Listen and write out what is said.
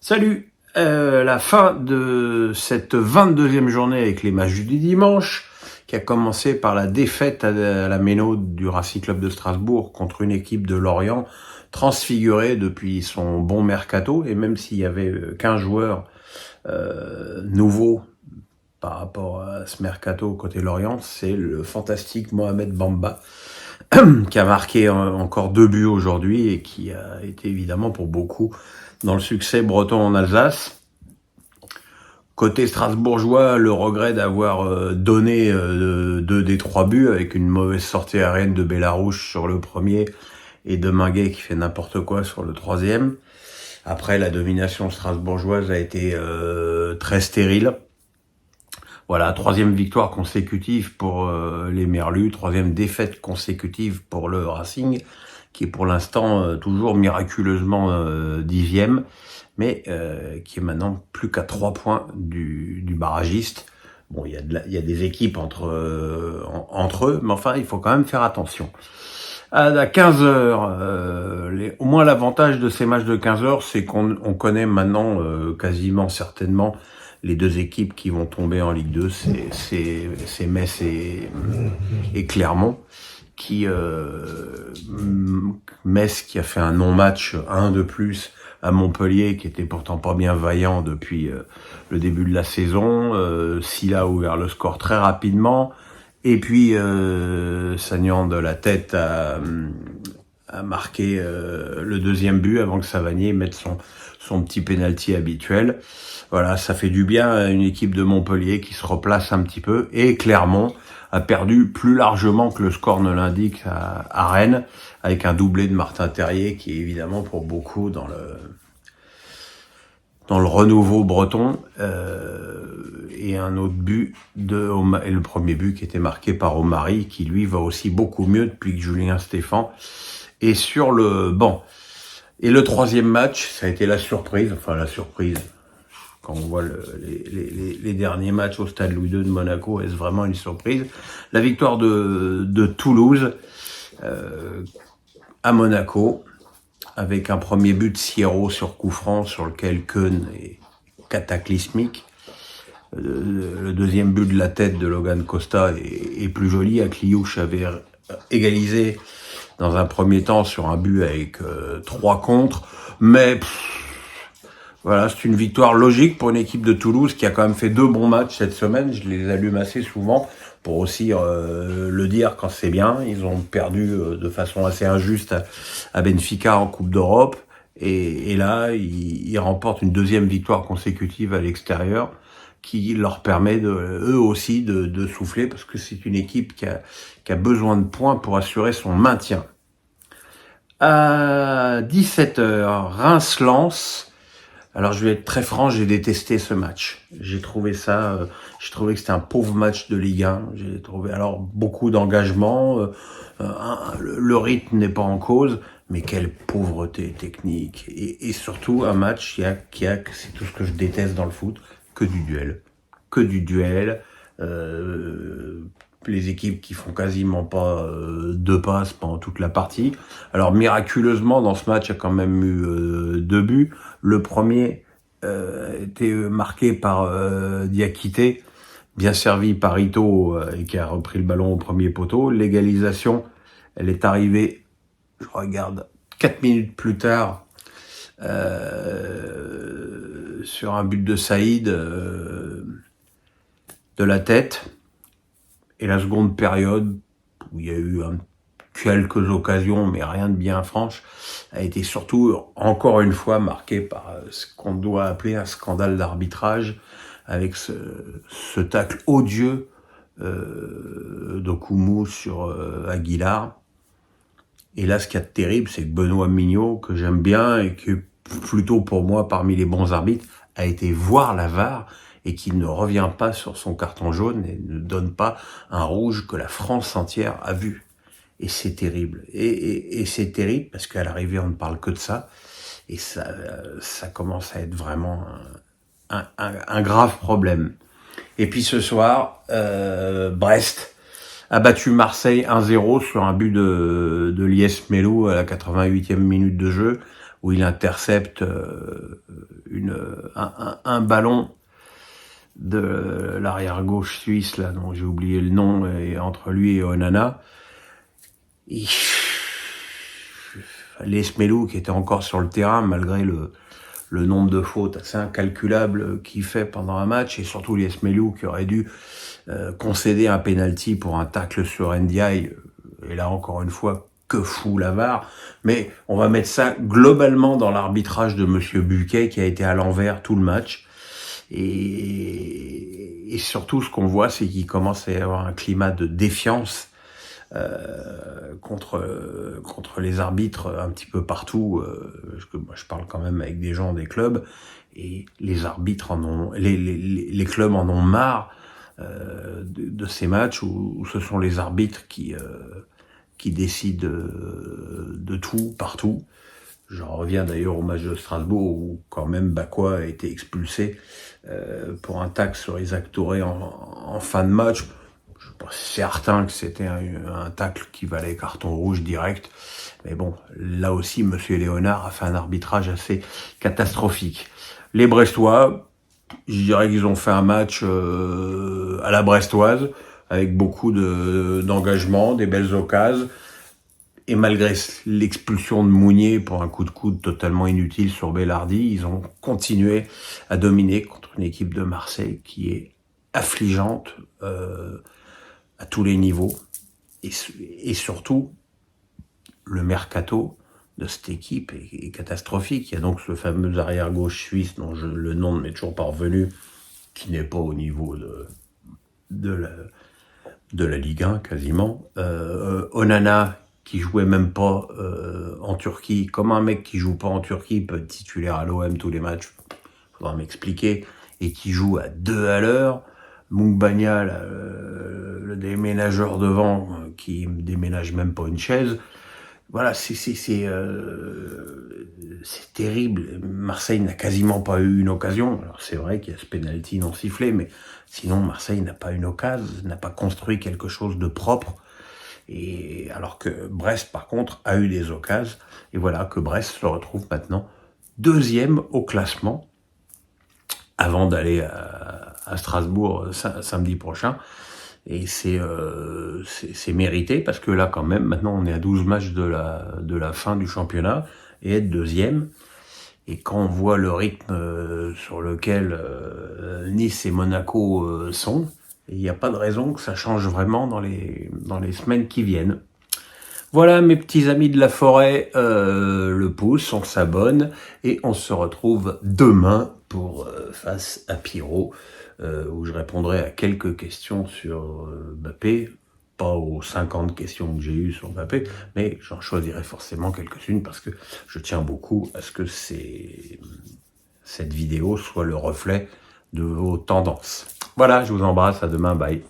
Salut, la fin de cette 22e journée avec les matchs du dimanche, qui a commencé par la défaite à la Méno du Racing Club de Strasbourg contre une équipe de Lorient transfigurée depuis son bon mercato, et même s'il y avait 15 joueurs nouveaux par rapport à ce mercato côté Lorient, c'est le fantastique Mohamed Bamba qui a marqué encore 2 buts aujourd'hui et qui a été évidemment pour beaucoup dans le succès breton en Alsace. Côté strasbourgeois, le regret d'avoir donné 2 des 3 buts avec une mauvaise sortie aérienne de Bellarouche sur le premier et de Minguet qui fait n'importe quoi sur le troisième. Après, la domination strasbourgeoise a été très stérile. Voilà, 3e victoire consécutive pour les Merlus, 3e défaite consécutive pour le Racing, qui est pour l'instant toujours miraculeusement 10e, mais qui est maintenant plus qu'à 3 points du barragiste. Bon, il y a des équipes entre eux, mais enfin, il faut quand même faire attention. À 15h, au moins l'avantage de ces matchs de 15h, c'est qu'on connaît maintenant quasiment certainement les 2 équipes qui vont tomber en Ligue 2, c'est Metz et Clermont, Metz qui a fait un non-match, un de plus à Montpellier, qui était pourtant pas bien vaillant depuis le début de la saison. Silla a ouvert le score très rapidement, et puis Sagnan de la tête a marqué le 2e but avant que Savanier mette son petit penalty habituel. Voilà, ça fait du bien à une équipe de Montpellier qui se replace un petit peu, et Clermont a perdu plus largement que le score ne l'indique à Rennes, avec un doublé de Martin Terrier qui est évidemment pour beaucoup dans le renouveau breton, et un autre but et le premier but qui était marqué par Omari, qui lui va aussi beaucoup mieux depuis que Julien Stéphan est sur le banc. Et le 3e match, ça a été la surprise, quand on voit les derniers matchs au stade Louis II de Monaco, est-ce vraiment une surprise? La victoire de Toulouse à Monaco, avec un premier but de Sierro sur coup franc, sur lequel Keun est cataclysmique. Le 2e but de la tête de Logan Costa est plus joli. Akliouche avait égalisé dans un premier temps sur un but avec 3 contre, mais voilà, c'est une victoire logique pour une équipe de Toulouse qui a quand même fait 2 bons matchs cette semaine. Je les allume assez souvent pour aussi le dire quand c'est bien. Ils ont perdu de façon assez injuste à Benfica en Coupe d'Europe, et là ils remportent une 2e victoire consécutive à l'extérieur, qui leur permet eux aussi de souffler, parce que c'est une équipe qui a besoin de points pour assurer son maintien. À 17h, Reims-Lens. Alors je vais être très franc, j'ai détesté ce match. J'ai trouvé que c'était un pauvre match de Ligue 1. J'ai trouvé alors beaucoup d'engagement, le rythme n'est pas en cause, mais quelle pauvreté technique, et surtout un match qui a, c'est tout ce que je déteste dans le foot, que du duel. Les équipes qui font quasiment pas 2 passes pendant toute la partie. Alors miraculeusement, dans ce match, il y a quand même eu 2 buts. Le premier était marqué par Diakité, bien servi par Ito, et qui a repris le ballon au premier poteau. L'égalisation, elle est arrivée, je regarde, 4 minutes plus tard, sur un but de Saïd de la tête. Et la seconde période, où il y a eu quelques occasions, mais rien de bien franche, a été surtout, encore une fois, marquée par ce qu'on doit appeler un scandale d'arbitrage, avec ce tacle odieux d'Okoumou sur Aguilar. Et là, ce qu'il y a de terrible, c'est que Benoît Mignot, que j'aime bien, et qui est plutôt pour moi parmi les bons arbitres, a été voir la VAR, et qui ne revient pas sur son carton jaune et ne donne pas un rouge que la France entière a vu. Et c'est terrible. Et c'est terrible parce qu'à l'arrivée, on ne parle que de ça. Et ça commence à être vraiment un grave problème. Et puis ce soir, Brest a battu Marseille 1-0 sur un but de Lies Melou à la 88e minute de jeu, où il intercepte un ballon de l'arrière gauche suisse, là, dont j'ai oublié le nom, et entre lui et Onana. Lees-Melou, qui était encore sur le terrain, malgré le nombre de fautes assez incalculable qu'il fait pendant un match, et surtout Lees-Melou, qui aurait dû concéder un penalty pour un tacle sur Ndiaye, et là, encore une fois, que fout la VAR. Mais on va mettre ça globalement dans l'arbitrage de Monsieur Buquet, qui a été à l'envers tout le match. Et surtout, ce qu'on voit, c'est qu'il commence à y avoir un climat de défiance contre les arbitres un petit peu partout, parce que moi je parle quand même avec des gens des clubs, et les arbitres les clubs en ont marre de ces matchs où ce sont les arbitres qui décident de tout partout. J'en reviens d'ailleurs au match de Strasbourg où quand même Bakwa a été expulsé pour un tacle sur Isaac Touré en fin de match. Je suis pas certain que c'était un tacle qui valait carton rouge direct. Mais bon, là aussi, Monsieur Léonard a fait un arbitrage assez catastrophique. Les Brestois, je dirais qu'ils ont fait un match à la brestoise, avec beaucoup d'engagement, des belles occasions. Et malgré l'expulsion de Mounier pour un coup de coude totalement inutile sur Bellardi, ils ont continué à dominer contre une équipe de Marseille qui est affligeante à tous les niveaux. Et surtout, le mercato de cette équipe est catastrophique. Il y a donc ce fameux arrière-gauche suisse dont le nom ne m'est toujours pas revenu, qui n'est pas au niveau de la Ligue 1 quasiment. Onana, qui jouait même pas en Turquie. Comment un mec qui joue pas en Turquie peut être titulaire à l'OM tous les matchs? Faudra m'expliquer. Et qui joue à 2 à l'heure. Moumbagna, le déménageur devant, qui déménage même pas une chaise. Voilà, c'est terrible. Marseille n'a quasiment pas eu une occasion. Alors c'est vrai qu'il y a ce penalty non sifflé, mais sinon Marseille n'a pas une occasion, n'a pas construit quelque chose de propre. Et alors que Brest, par contre, a eu des occasions. Et voilà que Brest se retrouve maintenant 2e au classement avant d'aller à Strasbourg samedi prochain. Et c'est mérité parce que là, quand même, maintenant, on est à 12 matchs de la fin du championnat et être 2e. Et quand on voit le rythme sur lequel Nice et Monaco sont, il n'y a pas de raison que ça change vraiment dans les semaines qui viennent. Voilà mes petits amis de la forêt, le pouce, on s'abonne et on se retrouve demain pour Face à Pierrot, où je répondrai à quelques questions sur Mbappé, pas aux 50 questions que j'ai eues sur Mbappé, mais j'en choisirai forcément quelques-unes parce que je tiens beaucoup à ce que cette vidéo soit le reflet de vos tendances. Voilà, je vous embrasse, à demain, bye.